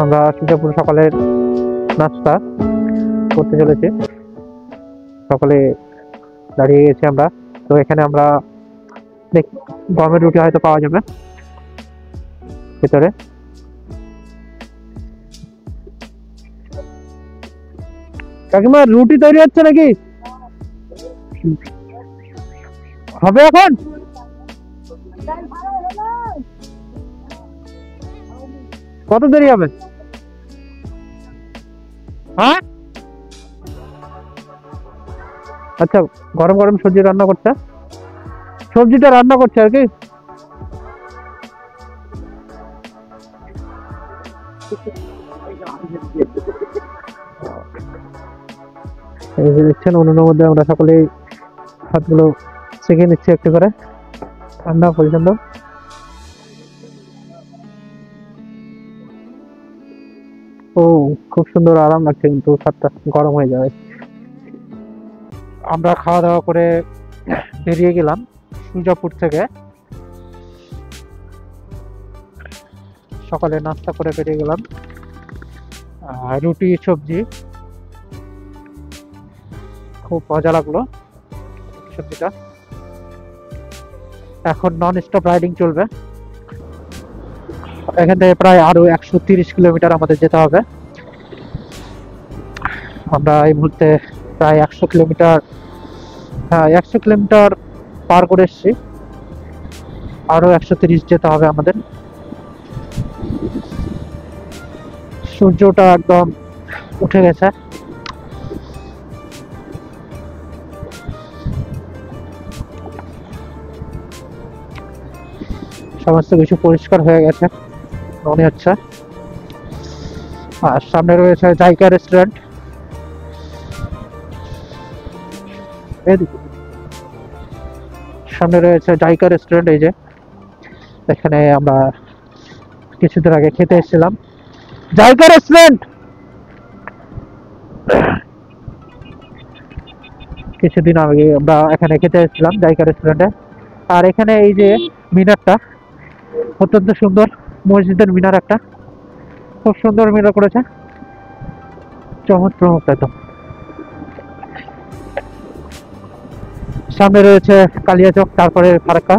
আমরা সুজাপুর সকালের নাস্তা করতে চলেছি। সকালে দাঁড়িয়ে গেছি আমরা। তো এখানে আমরা গমের রুটি হয়তো পাওয়া যাবে ভিতরে। কাকিমা রুটি তৈরি হচ্ছে নাকি? হবে এখন? কত দেরি হবে? হ্যাঁ, আচ্ছা, গরম গরম সবজি রান্না করছে, সবজিটা রান্না করছে আর কি। এই যে দেখছেন, উনুনের মধ্যে আমরা সকলেই হাতগুলো সেঁকে নিচ্ছি একটু করে, ঠান্ডা পর্যন্ত। ও, খুব সুন্দর আরাম লাগছে, কিন্তু ছাদটা গরম হয়ে যাবে। আমরা খাওয়া দাওয়া করে বেরিয়ে গেলাম সুজাপুর থেকে। সকালে নাস্তা করে বেরিয়ে গেলাম, রুটি সবজি, খুব মজা লাগলো সবজিটা। এখন নন স্টপ রাইডিং চলবে। এখান থেকে প্রায় আরো 130 কিলোমিটার আমাদের যেতে হবে। আমরা এই মুহূর্তে প্রায় 100 কিলোমিটার, হ্যাঁ 100 কিলোমিটার পার করে এসেছি। আরো 130 যেতে হবে আমাদের। সূর্যটা একদম উঠে গেছে। সমস্ত কিছু পরিষ্কার হয়ে গেছে মনে হচ্ছে। আর সামনে রয়েছে জাইকা রেস্টুরেন্ট। সামনে রয়েছে জাইকা রেস্টুরেন্ট। এই যে এখানে আমরা কিছুদিন আগে খেতে এসেছিলাম, জাইকা রেস্টুরেন্ট। কিছুদিন আগে আমরা এখানে খেতে এসেছিলাম জাইকা রেস্টুরেন্টে। আর এখানে এই যে মিনারটা অত্যন্ত সুন্দর, মসজিদের মিনার, একটা খুব সুন্দর মিনার করেছে, চমৎকার একদম। সামনে রয়েছে কালিয়াচক, তারপরে ফারাক্কা।